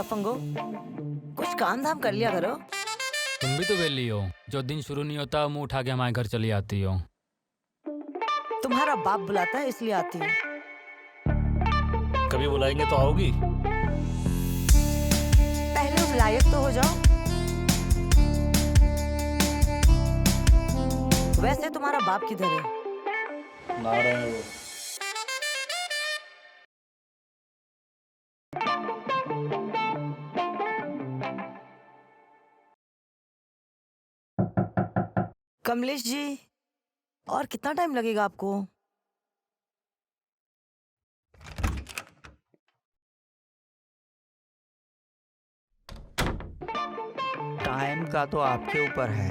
फंगो, कुछ काम धाम कर लिया करो। तुम भी तो वेली हो, जो दिन शुरू नहीं होता मुंह उठा के हमारे घर चली आती हो। तुम्हारा बाप बुलाता है इसलिए आती हूँ। कभी बुलाएंगे तो आओगी? पहले उस लायक तो हो जाओ। वैसे तुम्हारा बाप किधर है? ना रहे हैं वो। कमलेश जी, और कितना टाइम लगेगा आपको? टाइम का तो आपके ऊपर है।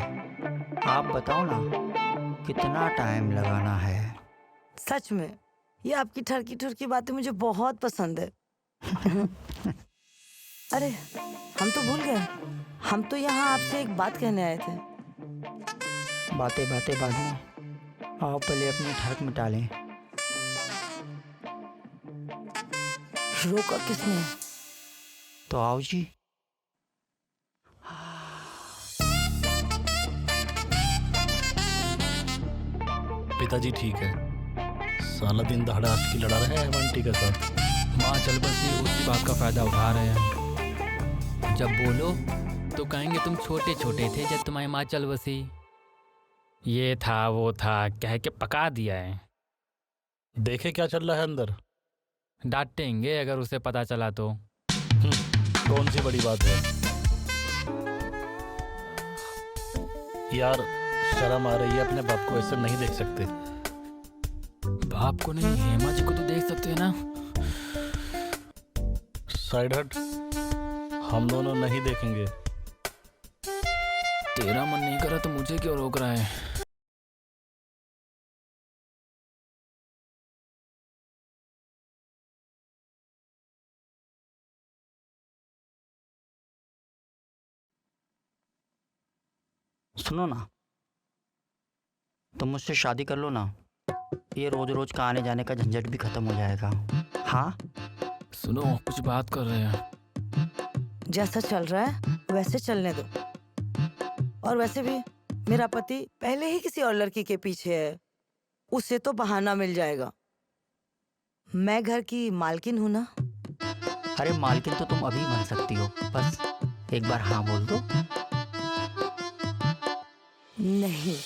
आप बताओ ना कितना टाइम लगाना है। सच में ये आपकी ठरकी ठुरकी बातें मुझे बहुत पसंद है। अरे हम तो भूल गए, हम तो यहाँ आपसे एक बात कहने आए थे। बातें बातें बाद में, आओ पहले अपनी ठरक मिटा लें। रोका किसने? तो आओ जी। पिताजी ठीक है, साला दिन दहाड़ा आशिकी लड़ा रहे हैं बंटी के साथ। माँ चल बसी उसी बात का फायदा उठा रहे हैं। जब बोलो तो कहेंगे तुम छोटे छोटे थे जब तुम्हारी माँ चल बसी। ये था वो था कह के पका दिया है। देखे क्या चल रहा है अंदर। डांटेंगे अगर उसे पता चला तो। कौन सी बड़ी बात है यार, शर्म आ रही है, अपने बाप को ऐसे नहीं देख सकते। बाप को नहीं, हेमा जी को तो देख सकते हैं ना। साइड हट, हम दोनों नहीं देखेंगे। तेरा मन नहीं करा तो मुझे क्यों रोक रहा है? सुनो ना, तुम मुझसे शादी कर लो ना, ये रोज रोज का आने जाने का झंझट भी खत्म हो जाएगा। हाँ सुनो, कुछ बात कर रहे हैं। जैसा चल रहा है वैसे चलने दो। और वैसे भी मेरा पति पहले ही किसी और लड़की के पीछे है, उसे तो बहाना मिल जाएगा। मैं घर की मालकिन हूं ना। अरे मालकिन तो तुम अभी बन सकती हो, बस एक बार हाँ बोल दो। नहीं।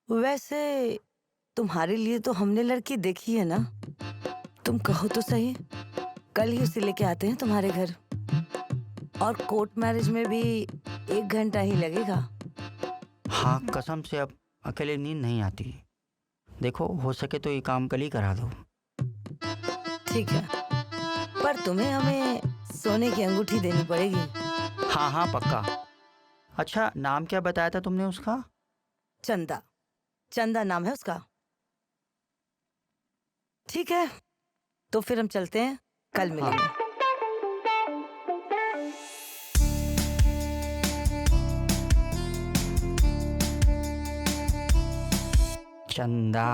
वैसे तुम्हारे लिए तो हमने लड़की देखी है ना। तुम कहो तो सही, कल ही उसे लेके आते हैं तुम्हारे घर। और कोर्ट मैरिज में भी 1 घंटा ही लगेगा। हाँ कसम से अब अकेले नींद नहीं आती। देखो हो सके तो ये काम कल ही करा दो। ठीक है, पर तुम्हें हमें सोने की अंगूठी देनी पड़ेगी। हाँ हाँ पक्का। अच्छा नाम क्या बताया था तुमने उसका? चंदा। चंदा नाम है उसका। ठीक है, तो फिर हम चलते हैं, कल मिलेंगे। चंदा।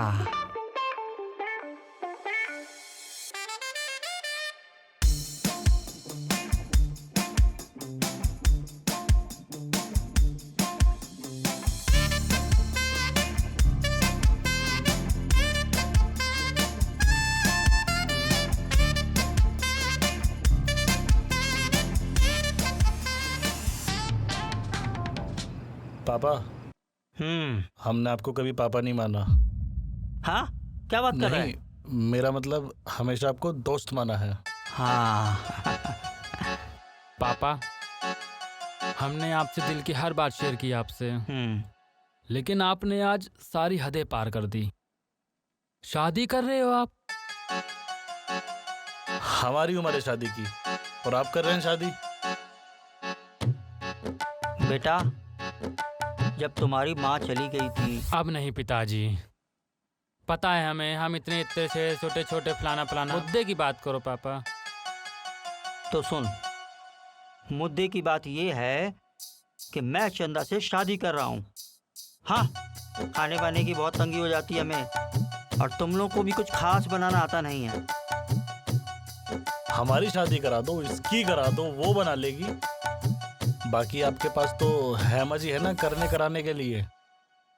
पापा, हम्म। हमने आपको कभी पापा नहीं माना। हाँ क्या बात कर रहे नहीं, हैं? मेरा मतलब हमेशा आपको दोस्त माना है। हाँ पापा, हमने आपसे दिल की हर बात शेयर की आपसे, लेकिन आपने आज सारी हदें पार कर दी। शादी कर रहे हो आप? हमारी उम्र है शादी की और आप कर रहे हैं शादी। बेटा जब तुम्हारी माँ चली गई थी। अब नहीं पिताजी, पता है हमें, हम इतने इतने से छोटे छोटे फलाना फलाना। मुद्दे की बात करो पापा। तो सुन, मुद्दे की बात ये है कि मैं चंदा से शादी कर रहा हूँ। हाँ खाने वाने की बहुत तंगी हो जाती है हमें, और तुम लोग को भी कुछ खास बनाना आता नहीं है। हमारी शादी करा दो, इसकी करा दो, वो बना लेगी। बाकी आपके पास तो हैमा जी है ना करने कराने के लिए।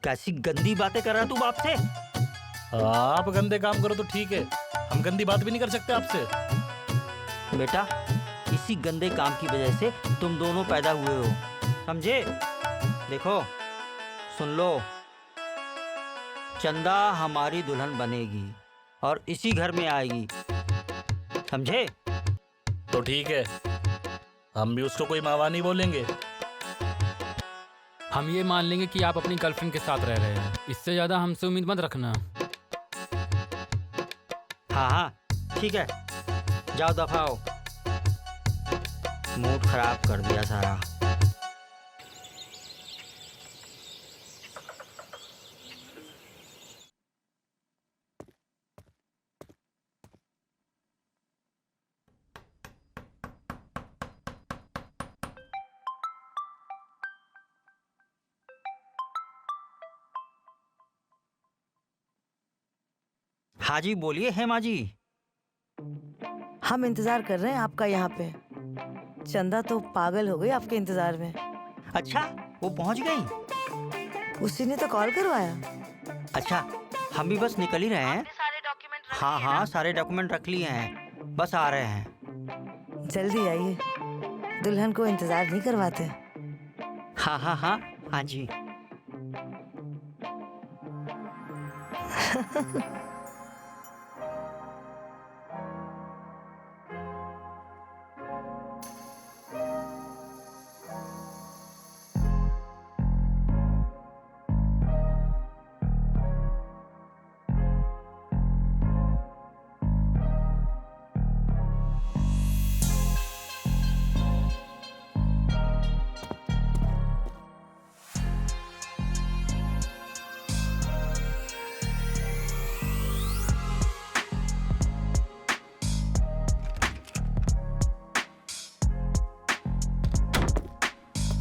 कैसी गंदी बातें कर रहा तू बाप से? आप गंदे काम करो तो ठीक है, हम गंदी बात भी नहीं कर सकते आपसे। बेटा, इसी गंदे काम की वजह से तुम दोनों पैदा हुए हो, समझे? देखो, सुन लो, चंदा हमारी दुल्हन बनेगी और इसी घर में आएगी, समझे? तो ठीक है, हम भी उसको कोई मावा नहीं बोलेंगे। हम ये मान लेंगे कि आप अपनी गर्लफ्रेंड के साथ रह रहे हैं, इससे ज़्यादा हमसे उम्मीद मत रखना। हाँ हाँ ठीक है, जाओ दफा हो। मूड खराब कर दिया सारा। हाँ जी बोलिए हेमा जी। हम इंतजार कर रहे हैं आपका यहाँ पे। चंदा तो पागल हो गई आपके इंतजार में। अच्छा, वो पहुंच गई? उसी ने तो कॉल करवाया। अच्छा, हम भी बस निकल ही रहे हैं। हाँ हाँ, सारे डॉक्यूमेंट रख लिए हैं, बस आ रहे हैं। जल्दी आइए, दुल्हन को इंतजार नहीं करवाते। हाँ हाँ हाँ हाँ जी।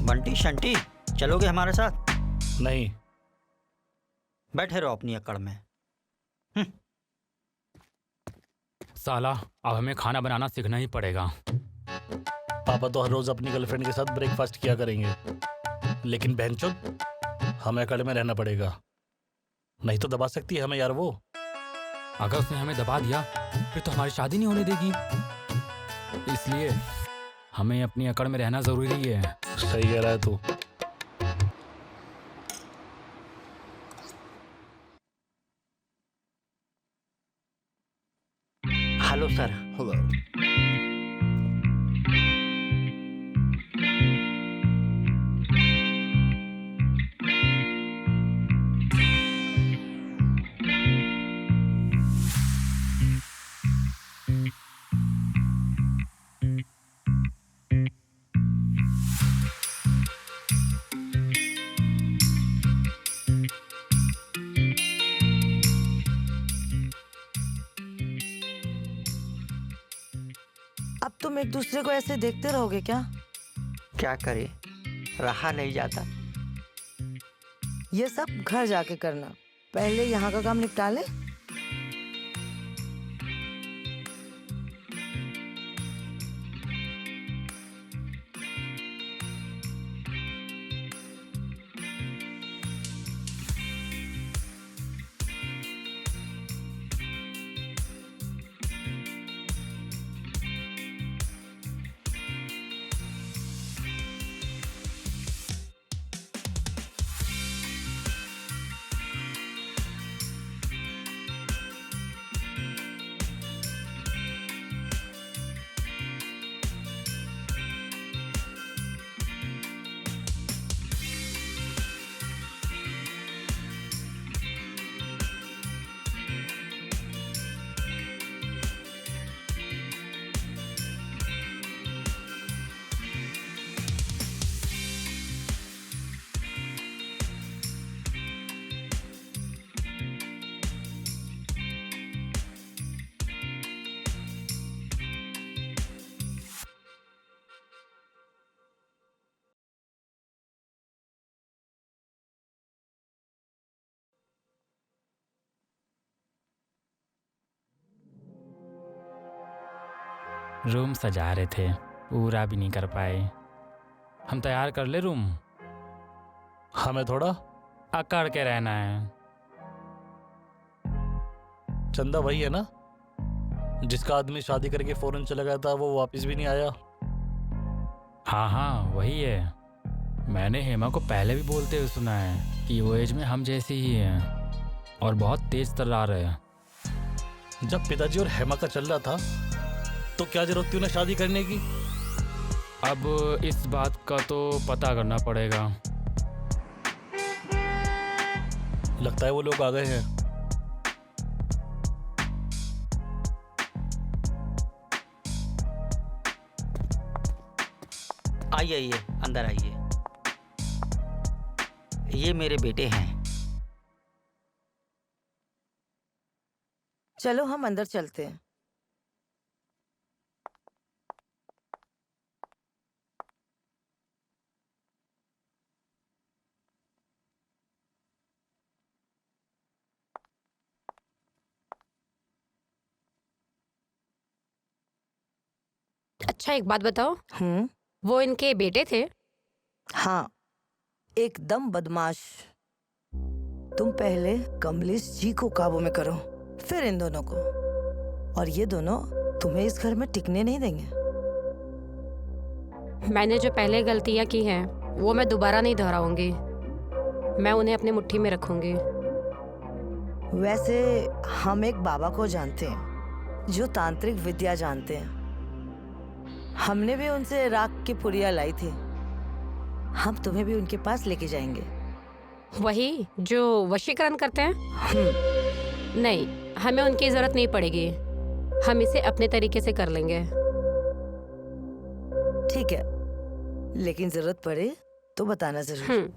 बंटी शंटी, चलोगे हमारे साथ? नहीं। बैठे रहो अपनी अकड़ में। साला, अब हमें खाना बनाना सीखना ही पड़ेगा। पापा तो हर रोज अपनी गर्लफ्रेंड के साथ ब्रेकफास्ट किया करेंगे, लेकिन बहनचोद हमें अकड़ में रहना पड़ेगा, नहीं तो दबा सकती है हमें यार वो। अगर उसने हमें दबा दिया फिर तो हमारी शादी नहीं होने देगी, इसलिए हमें अपनी अकड़ में रहना जरूरी है। सही कह रहा है तू। Hello sir. Hello. अब तुम एक दूसरे को ऐसे देखते रहोगे क्या? क्या करे, रहा नहीं जाता। ये सब घर जाके करना, पहले यहाँ का काम निपटा ले। रूम सजा रहे थे, पूरा भी नहीं कर पाए। हम तैयार कर ले रूम, हमें थोड़ा अकड़ के रहना है। चंदा वही है ना जिसका आदमी शादी करके फौरन चला गया था, वो वापस भी नहीं आया? हाँ हाँ वही है। मैंने हेमा को पहले भी बोलते हुए सुना है कि वो एज में हम जैसी ही हैं और बहुत तेज तर्रार है। जब पिताजी और हेमा का चल रहा था तो क्या जरूरत थी उन्हें शादी करने की? अब इस बात का तो पता करना पड़ेगा। लगता है वो लोग आ गए हैं। आइए आइए, अंदर आइए। ये मेरे बेटे हैं। चलो हम अंदर चलते हैं। अच्छा एक बात बताओ, हम्म। वो इनके बेटे थे? हाँ, एकदम बदमाश। तुम पहले कमलेश जी को काबू में करो, फिर इन दोनों को। और ये दोनों तुम्हें इस घर में टिकने नहीं देंगे। मैंने जो पहले गलतियां की हैं वो मैं दोबारा नहीं दोहराऊंगी। मैं उन्हें अपनी मुट्ठी में रखूंगी। वैसे हम एक बाबा को जानते हैं जो तांत्रिक विद्या जानते हैं। हमने भी उनसे राख की पुड़िया लाई थी। हम तुम्हें भी उनके पास लेके जाएंगे। वही जो वशीकरण करते हैं? नहीं, हमें उनकी जरूरत नहीं पड़ेगी। हम इसे अपने तरीके से कर लेंगे। ठीक है, लेकिन जरूरत पड़े तो बताना जरूर।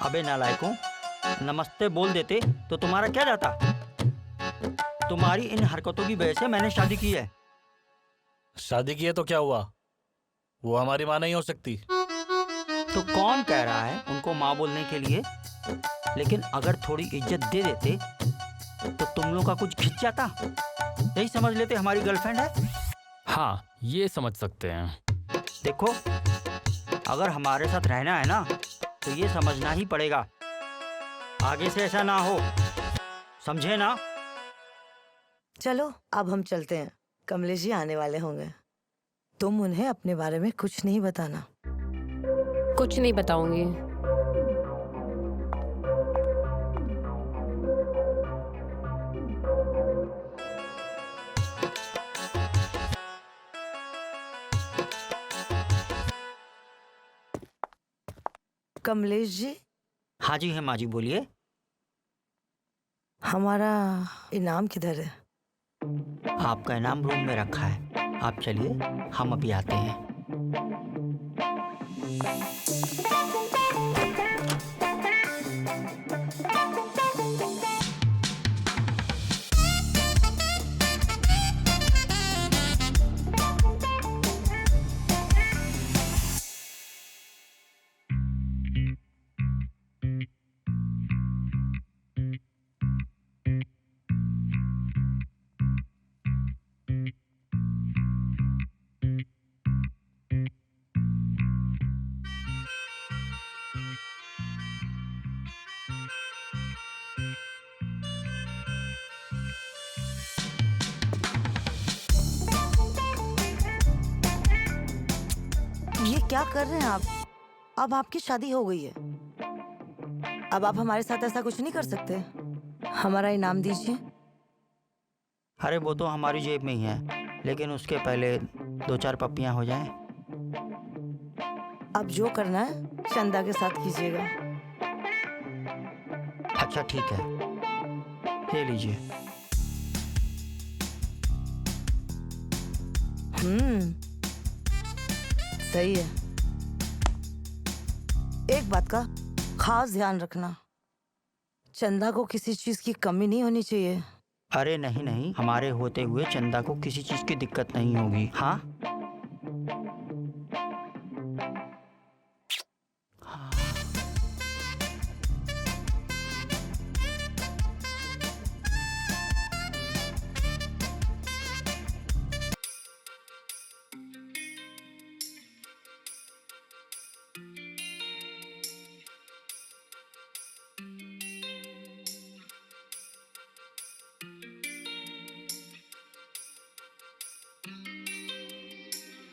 अबे नालायकों, नमस्ते बोल देते तो तुम्हारा क्या जाता? तुम्हारी इन हरकतों की वजह से मैंने शादी की है। शादी की है तो क्या हुआ? वो हमारी माँ नहीं हो सकती। तो कौन कह रहा है उनको माँ बोलने के लिए? लेकिन अगर थोड़ी इज्जत दे देते तो तुम लोग का कुछ खिंच जाता। यही समझ लेते हमारी गर्लफ्रेंड है। हाँ ये समझ सकते हैं। देखो, अगर हमारे साथ रहना है ना तो ये समझना ही पड़ेगा, आगे से ऐसा ना हो, समझे ना? चलो अब हम चलते हैं। कमलेश जी आने वाले होंगे। तुम उन्हें अपने बारे में कुछ नहीं बताना। कुछ नहीं बताऊंगी। कमलेश जी, हाँ जी है माँ जी, बोलिए। हमारा इनाम किधर है? आपका इनाम रूम में रखा है, आप चलिए, हम अभी आते हैं। ये क्या कर रहे हैं आप? अब आपकी शादी हो गई है। अब आप हमारे साथ ऐसा कुछ नहीं कर सकते। हमारा इनाम दीजिए। अरे वो तो हमारी जेब में ही है, लेकिन उसके पहले 2-4 पप्पियां हो जाएं। अब जो करना है चंदा के साथ कीजिएगा। अच्छा ठीक है, ले लीजिए। सही है। एक बात का खास ध्यान रखना, चंदा को किसी चीज की कमी नहीं होनी चाहिए। अरे नहीं नहीं, हमारे होते हुए चंदा को किसी चीज की दिक्कत नहीं होगी। हाँ,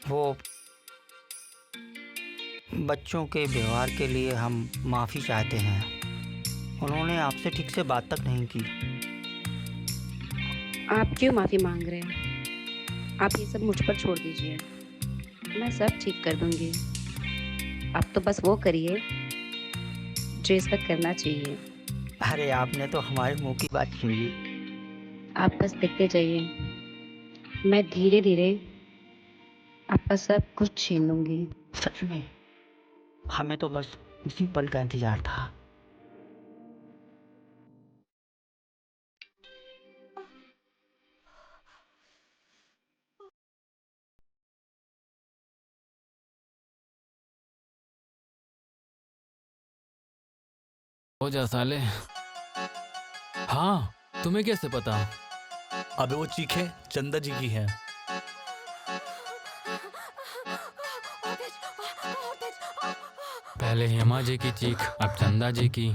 वो बच्चों के व्यवहार के लिए हम माफ़ी चाहते हैं। उन्होंने आपसे ठीक से बात तक नहीं की। आप क्यों माफ़ी मांग रहे हैं? आप ये सब मुझ पर छोड़ दीजिए, मैं सब ठीक कर दूंगी। आप तो बस वो करिए जो इस वक्त करना चाहिए। अरे आपने तो हमारे मुंह की बात छीन ली। आप बस देखते जाइए, मैं धीरे धीरे आपका सब कुछ छीन लूंगी। सच में हमें तो बस इसी पल का इंतजार था। हो जा साले। हाँ, तुम्हें कैसे पता? अबे वो चीखें चंदा जी की हैं। पहले हेमा जी की चीख, अब चंदा जी की।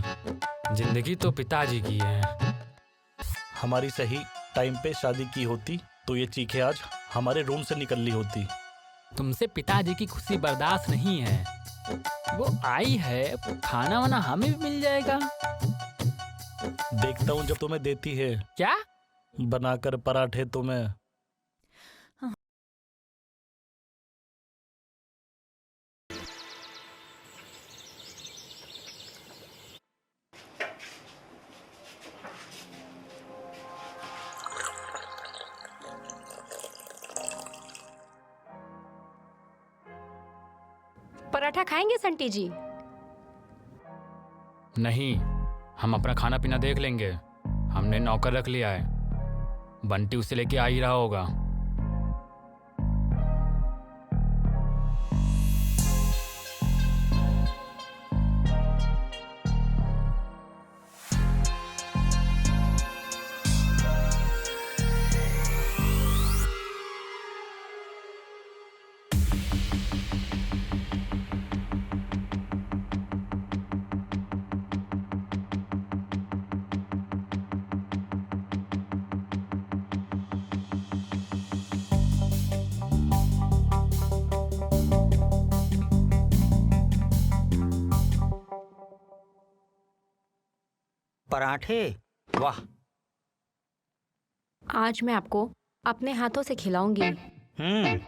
जिंदगी तो पिताजी की है। हमारी सही टाइम पे शादी की होती तो ये चीखें आज हमारे रूम से निकल ली होती। तुमसे पिताजी की खुशी बर्दाश्त नहीं है। वो आई है, खाना वाना हमें भी मिल जाएगा। देखता हूँ जब तुम्हें देती है क्या? बनाकर पराठे तुम्हें। पराठा खाएंगे संटी जी? नहीं, हम अपना खाना पीना देख लेंगे। हमने नौकर रख लिया है, बंटी उसे लेके आ ही रहा होगा। पराठे, वाह। आज मैं आपको अपने हाथों से खिलाऊंगी। हम्म।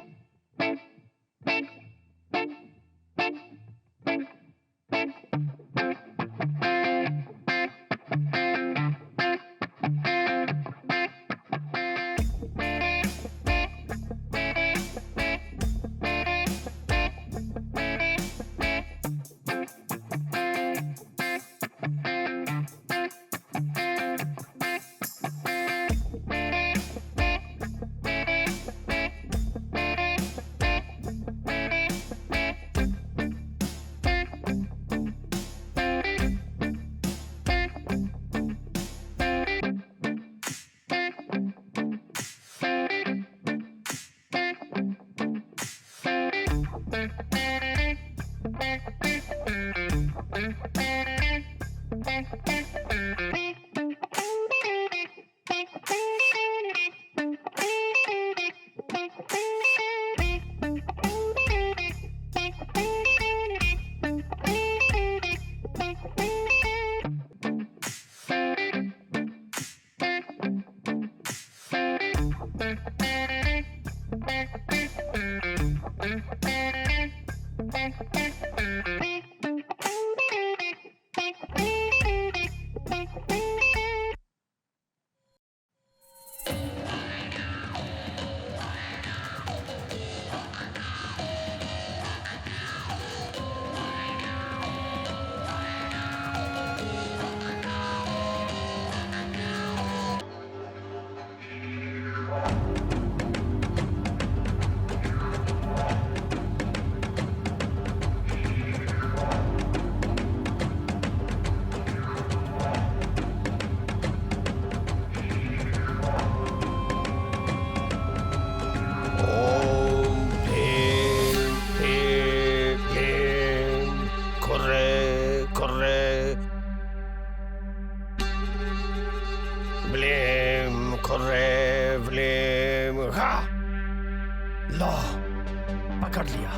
दिया।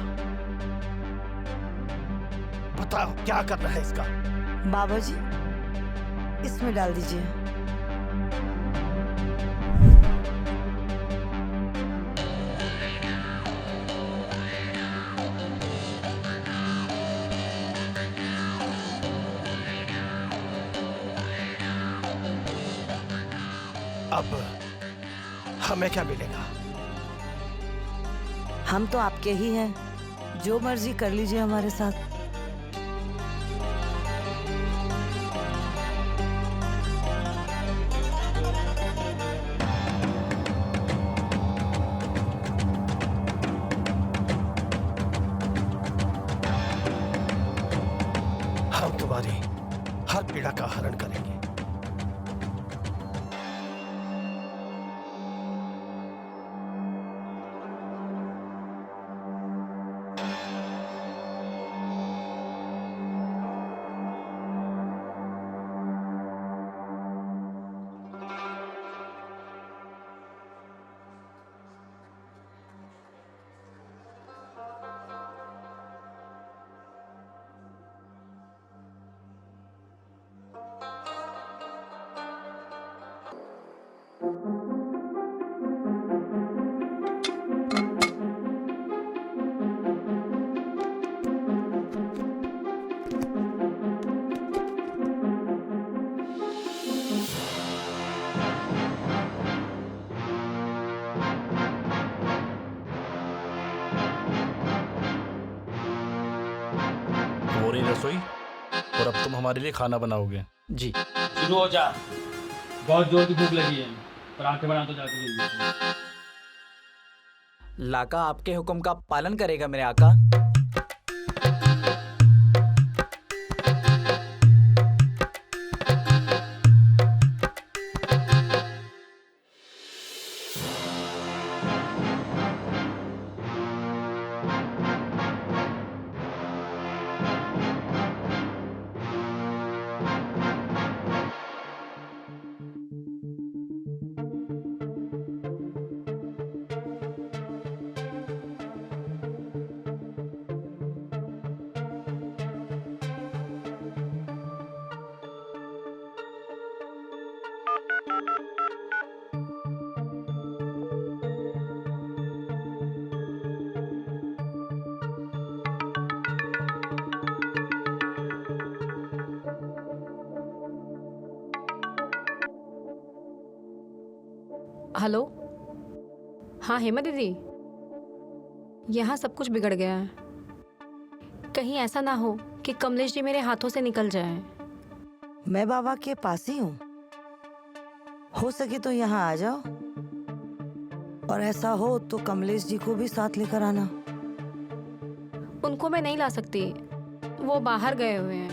बताओ क्या करना है इसका? बाबा जी, इसमें डाल दीजिए। अब हमें क्या मिलेगा? हम तो आपके ही हैं, जो मर्जी कर लीजिए हमारे साथ। हम तुम्हारी हर पीड़ा का हरण करेंगे। वो रही रसोई, और अब तुम हमारे लिए खाना बनाओगे। जी। शुरू हो जा। बहुत जोर की भूख लगी है, पर आंखें बना तो जाती जल्दी। लाका आपके हुक्म का पालन करेगा मेरे आका। हेलो। हाँ हेमा दीदी, यहाँ सब कुछ बिगड़ गया है। कहीं ऐसा ना हो कि कमलेश जी मेरे हाथों से निकल जाए। मैं बाबा के पास ही हूँ, हो सके तो यहाँ आ जाओ, और ऐसा हो तो कमलेश जी को भी साथ लेकर आना। उनको मैं नहीं ला सकती, वो बाहर गए हुए हैं।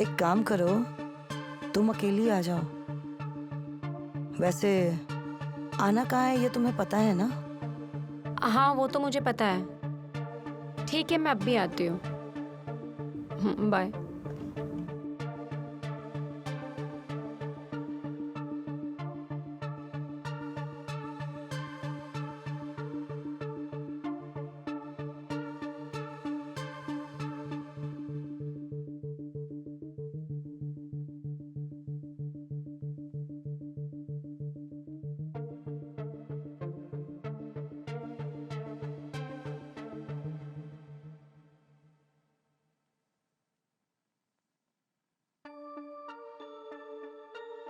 एक काम करो, तुम अकेली आ जाओ। वैसे आना कहाँ है ये तुम्हें पता है ना? हाँ वो तो मुझे पता है। ठीक है मैं अब भी आती हूँ। बाय।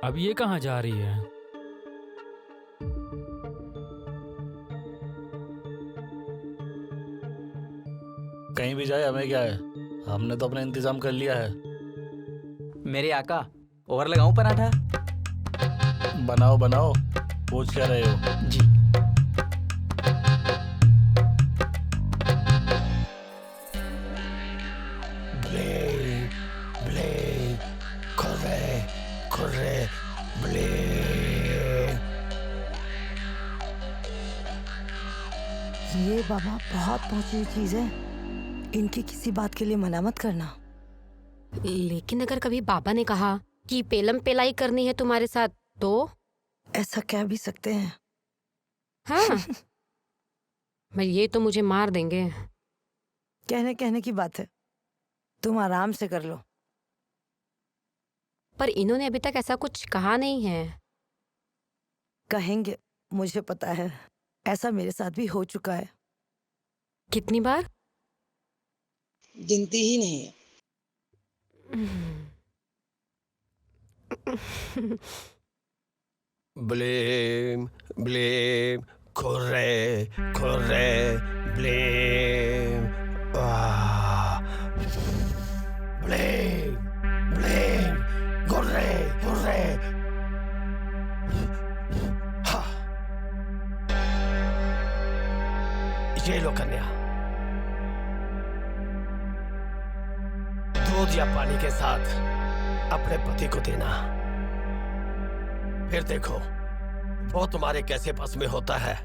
अब ये कहाँ जा रही है? कहीं भी जाए हमें क्या है, हमने तो अपना इंतजाम कर लिया है। मेरे आका और लगाऊं पराठा? बनाओ बनाओ, पूछ क्या रहे हो? जी। ब्लेड ब्लेड खुर्रे खुर्रे ब्लेड। ये बाबा बहुत पहुंची हुई चीज है, इनकी किसी बात के लिए मना मत करना। लेकिन अगर कभी बाबा ने कहा कि पेलम पेलाई करनी है तुम्हारे साथ तो? ऐसा कह भी सकते हैं। हाँ मैं ये तो मुझे मार देंगे। कहने कहने की बात है, तुम आराम से कर लो। पर इन्होंने अभी तक ऐसा कुछ कहा नहीं है। कहेंगे, मुझे पता है, ऐसा मेरे साथ भी हो चुका है। कितनी बार? गिनती ही नहीं है। ब्लेम ब्लेम खुर्रे खुर्रे ब्लेम ब्लेम ब्लेम खुर्रे खुर्रे। हाँ, ये लो कन्या, दूध या पानी के साथ अपने पति को देना, फिर देखो वो तुम्हारे कैसे बस में होता है।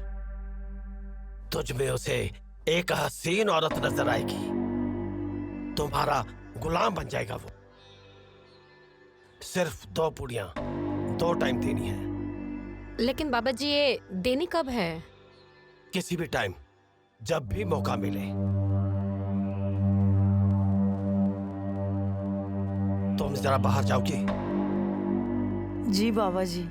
तुझ में उसे एक हसीन औरत नजर आएगी, तुम्हारा गुलाम बन जाएगा वो। सिर्फ 2 पूड़ियां 2 टाइम देनी है। लेकिन बाबा जी, ये देनी कब है? किसी भी टाइम, जब भी मौका मिले। तुम जरा बाहर जाओगी? जी बाबा जी।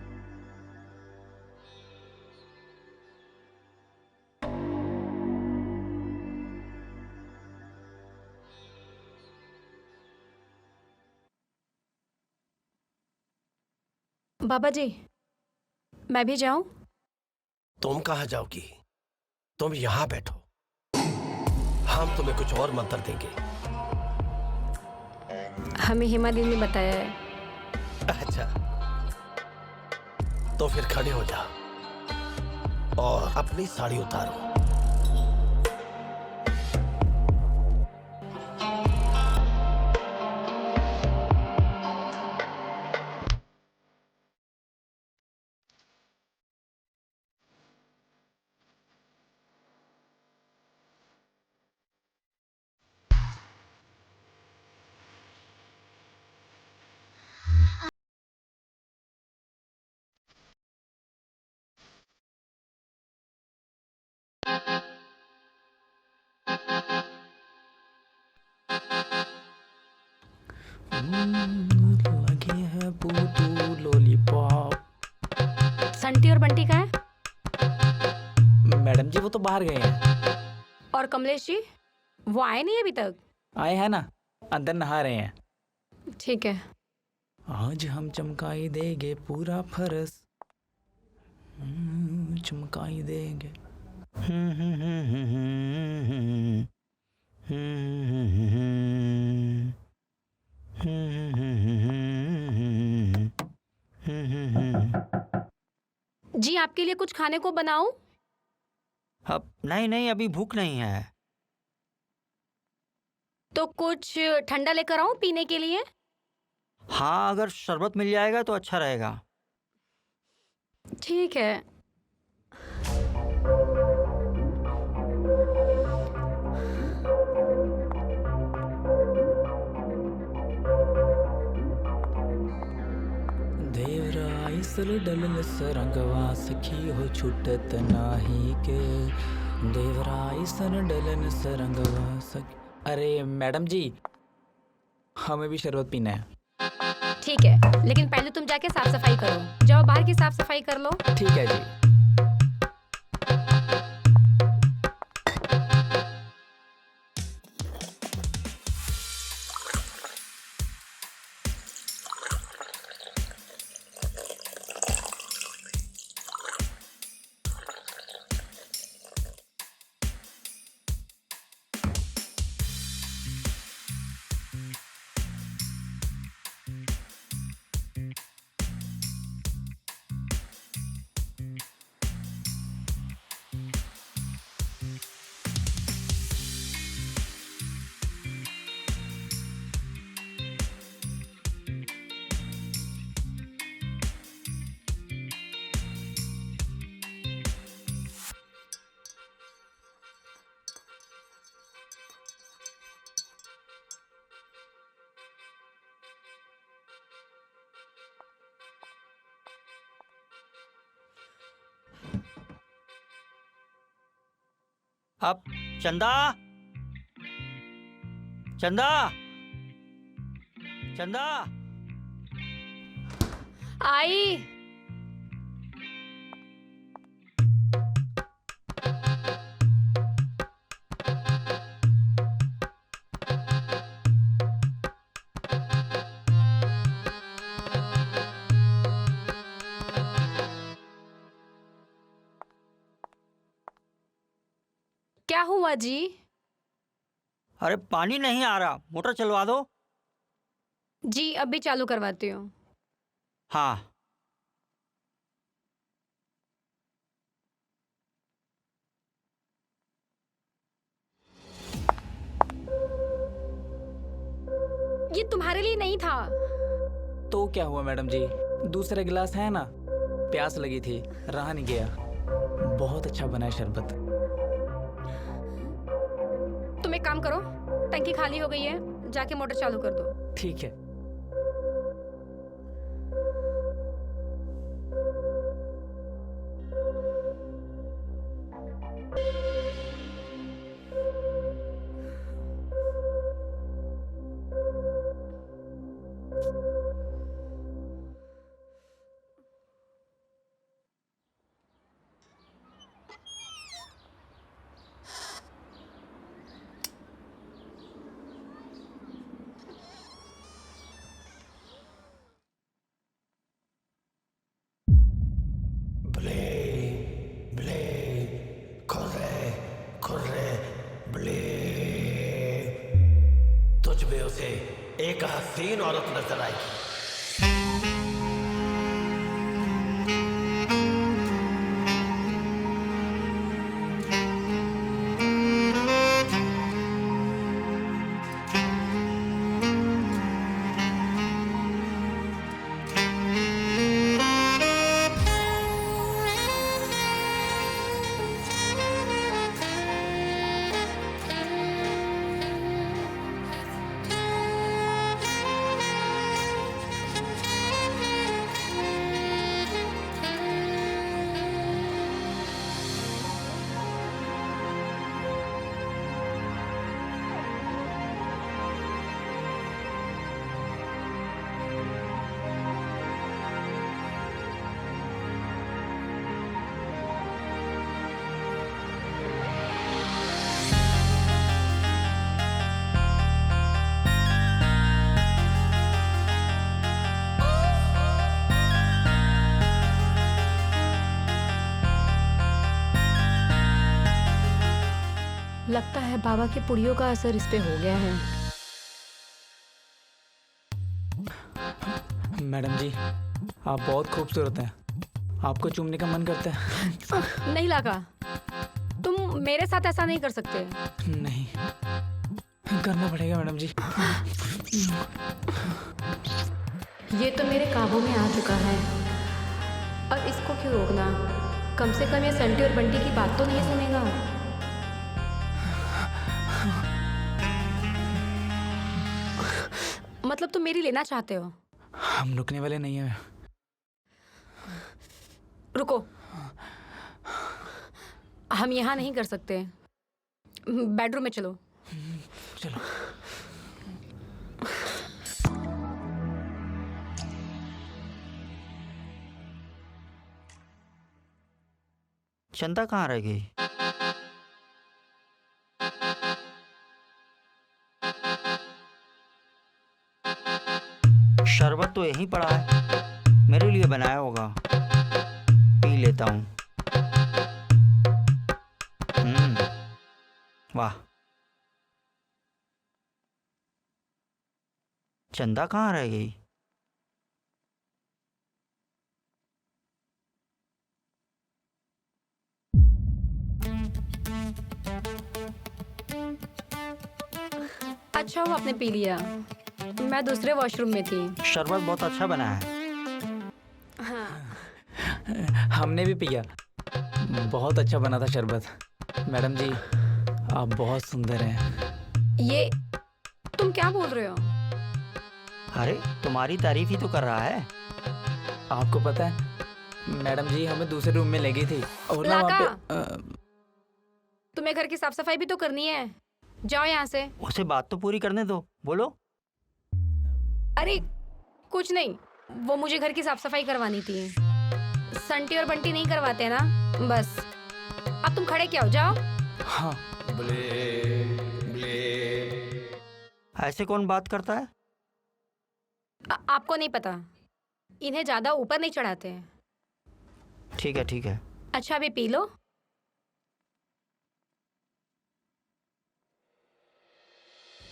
बाबा जी, मैं भी जाऊं? तुम कहां जाओगी? तुम यहां बैठो, हम तुम्हें कुछ और मंत्र देंगे। हमें हेमा दीदी ने बताया है। अच्छा, तो फिर खड़े हो जा और अपनी साड़ी उतारो। लगी है बूटू लॉलीपॉप। संटी और बंटी का है? मैडम जी वो तो बाहर गए हैं। और कमलेश जी, वो आए नहीं अभी तक? आए हैं ना, अंदर नहा रहे हैं। ठीक है। आज हम चमकाई देंगे पूरा फरस, चमकाई देंगे। जी, आपके लिए कुछ खाने को बनाऊं? अब नहीं नहीं, अभी भूख नहीं है। तो कुछ ठंडा लेकर आऊं पीने के लिए? हाँ, अगर शरबत मिल जाएगा तो अच्छा रहेगा। ठीक है। देवराई सल डलल सरंगवा सखी हो छूटत नाही के। देवराई सल डलन सरंगवा सखी। अरे मैडम जी, हमें भी शरबत पीना है। ठीक है, लेकिन पहले तुम जाके साफ सफाई करो। जाओ, बाहर की साफ सफाई कर लो। ठीक है जी। अब चंदा, चंदा, चंदा। आई। क्या हुआ जी? अरे पानी नहीं आ रहा, मोटर चलवा दो। जी अभी चालू करवाती हूँ। हाँ। ये तुम्हारे लिए नहीं था। तो क्या हुआ मैडम जी, दूसरा गिलास है ना, प्यास लगी थी, रहा नहीं गया। बहुत अच्छा बना है शरबत। तुम एक काम करो, टंकी खाली हो गई है, जाके मोटर चालू कर दो। ठीक है। तुझ में उसे एक हसीन औरत नजर आएगी। लगता है बाबा की पुड़ियों का असर इस पे हो गया है। मैडम जी आप बहुत खूबसूरत हैं, आपको चूमने का मन करता है। नहीं लगा, तुम मेरे साथ ऐसा नहीं कर सकते। नहीं करना पड़ेगा मैडम जी। ये तो मेरे काबू में आ चुका है, अब इसको क्यों रोकना? कम से कम ये संटी और बंटी की बात तो नहीं सुनेगा। मतलब तुम मेरी लेना चाहते हो? हम रुकने वाले नहीं हैं। रुको, हम यहाँ नहीं कर सकते, बेडरूम में चलो। चलो। चंदा कहाँ रह गई? शरबत तो यहीं पड़ा है, मेरे लिए बनाया होगा, पी लेता हूँ। वाह, चंदा कहाँ रह गई? अच्छा हुआ आपने पी लिया, मैं दूसरे वॉशरूम में थी। शरबत बहुत अच्छा बना है। हाँ। हमने भी पिया, बहुत अच्छा बना था शरबत। मैडम जी आप बहुत सुंदर हैं। ये तुम क्या बोल रहे हो? अरे तुम्हारी तारीफ ही तो कर रहा है। आपको पता है मैडम जी हमें दूसरे रूम में ले गई थी और ना वहाँ पे तुम्हें घर की साफ सफाई भी तो करनी है। जाओ यहाँ से। उसे बात तो पूरी करने दो, बोलो। अरे कुछ नहीं, वो मुझे घर की साफ सफाई करवानी थी। संटी और बंटी नहीं करवाते ना, बस। अब तुम खड़े क्या हो, जाओ। हाँ। ऐसे कौन बात करता है? आपको नहीं पता, इन्हें ज्यादा ऊपर नहीं चढ़ाते हैं। ठीक है ठीक है। अच्छा अभी पी लो।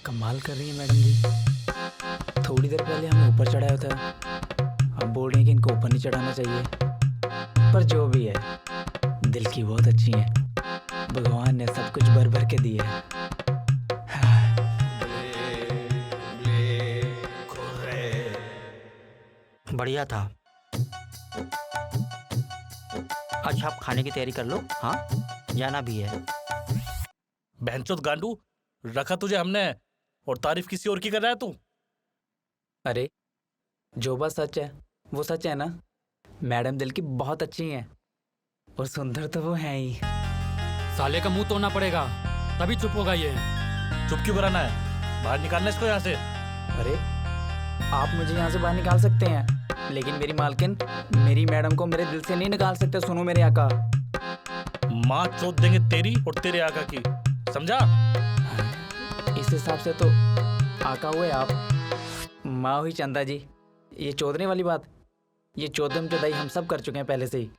कमाल कर रही है मैडम जी। थोड़ी देर पहले हमें ऊपर चढ़ाया था, अब बोल रही हैं कि इनको ऊपर नहीं चढ़ाना चाहिए। पर जो भी है, दिल की बहुत अच्छी है। भगवान ने सब कुछ भर भर के दिया है। बढ़िया था। अच्छा आप खाने की तैयारी कर लो, हाँ जाना भी है। बहनचोद गांडू, रखा तुझे हमने और तारीफ किसी और की कर रहा है तू। अरे जो बात सच है वो सच है ना। मैडम दिल की बहुत अच्छी हैं और सुंदर तो वो हैं ही। साले का मुंह तोड़ना पड़ेगा, तभी चुप होगा ये। चुप क्यों कराना है? बाहर निकालना इसको यहाँ से। अरे आप मुझे यहाँ से बाहर निकाल सकते हैं, लेकिन मेरी मालकिन मेरी मैडम को मेरे दिल से नहीं निकाल सकते। सुनो मेरे आका। माँ चोद देंगे तेरी और तेरे आका की, समझा? इस हिसाब से तो आका हुए आप, माँ हुई चंदा जी। ये चौधरी वाली बात, ये चौधम चौधाई हम सब कर चुके हैं पहले से ही।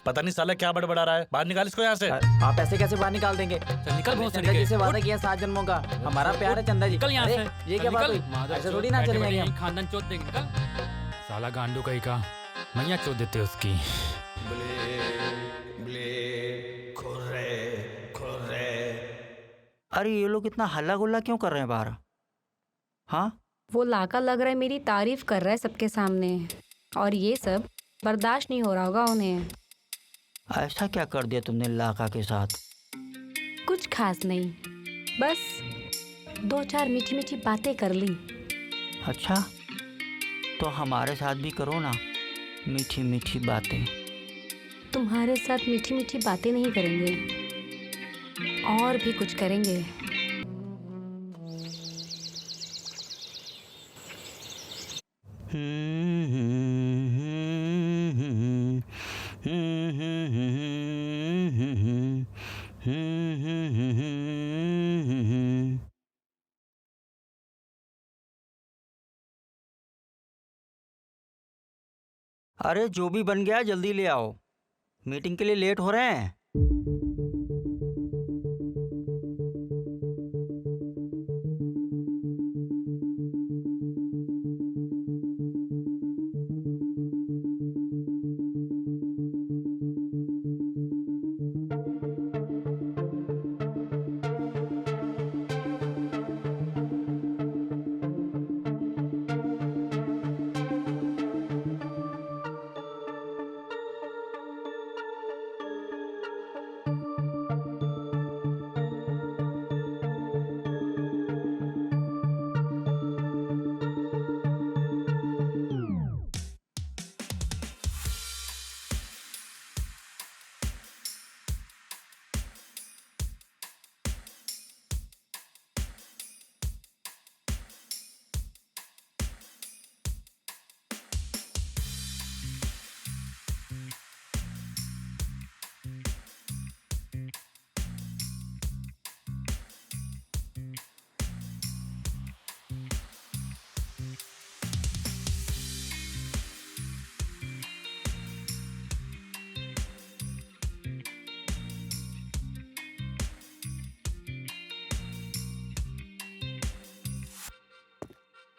पता नहीं साला क्या बड़बड़ा रहा है। बाहर निकाल इसको यहाँ से। आप ऐसे कैसे बाहर निकाल देंगे? निकल हमने बहुत चंदा जी से वादा किया 7 जन्मों का। हमारा प्यार है चंदा जी। निकल यहाँ अरे, से। ये क्या बात हुई? ऐसे थोड़ी ना चले जाएंगे हम। खानदान चोद देंगे, निकल। साला गांडू कहीं का मैया चोद देते उसकी। अरे ये लोग इतना हल्ला गुल्ला क्यों कर रहे हैं बाहर? हाँ वो लाका लग रहा है मेरी तारीफ कर रहा है सबके सामने, और ये सब बर्दाश्त नहीं हो रहा होगा उन्हें। ऐसा क्या कर दिया तुमने लाका के साथ? कुछ खास नहीं, बस 2-4 मीठी मीठी बातें कर ली। अच्छा तो हमारे साथ भी करो ना मीठी मीठी बातें। तुम्हारे साथ मीठी मीठी बातें नहीं करेंगे, और भी कुछ करेंगे। अरे जो भी बन गया जल्दी ले आओ, मीटिंग के लिए लेट हो रहे हैं।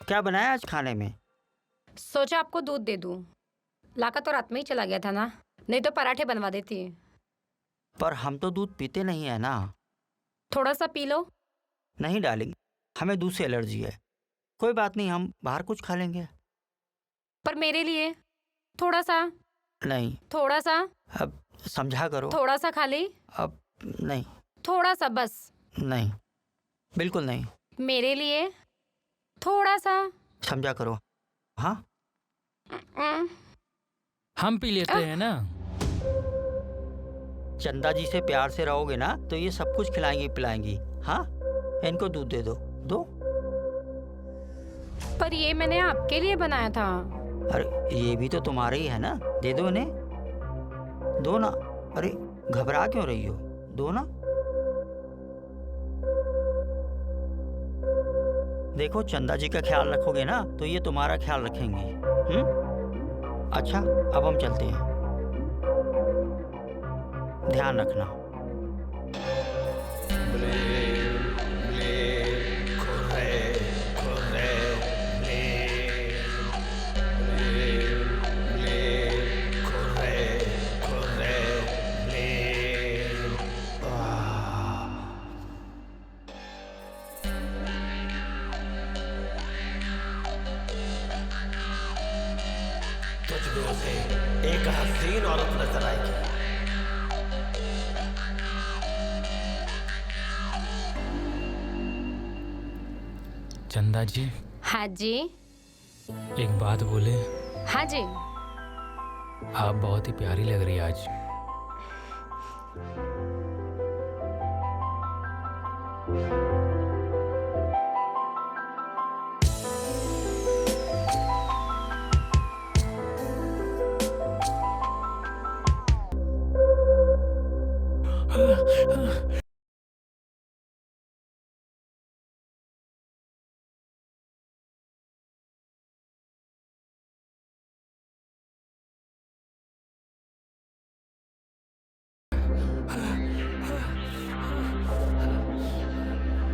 क्या बनाया आज खाने में? सोचा आपको दूध दे दूं। लाका तो रात में ही चला गया था ना, नहीं तो पराठे बनवा देती। पर हम तो दूध पीते नहीं है ना। थोड़ा सा पी लो। नहीं डार्लिंग, हमें दूध से एलर्जी है। कोई बात नहीं, हम बाहर कुछ खा लेंगे। पर मेरे लिए थोड़ा सा। नहीं, थोड़ा सा। अब समझा करो। थोड़ा सा खा ली। अब नहीं। थोड़ा सा बस। नहीं, बिल्कुल नहीं। मेरे लिए थोड़ा सा। समझा करो। हाँ हम पी लेते हैं ना। चंदा जी से प्यार से रहोगे ना तो ये सब कुछ खिलाएंगी पिलाएंगी। हाँ, इनको दूध दे दो। दो। पर ये मैंने आपके लिए बनाया था। अरे ये भी तो तुम्हारे ही है ना, दे दो इन्हें। दो ना। अरे घबरा क्यों रही हो, दो ना। देखो चंदा जी का ख्याल रखोगे ना तो ये तुम्हारा ख्याल रखेंगी। अच्छा अब हम चलते हैं, ध्यान रखना। तुझमें उसे एक हसीन औरत नजर आएगी। चंदा जी, हाँ जी। एक बात बोले? हाँ जी। आप बहुत ही प्यारी लग रही आज।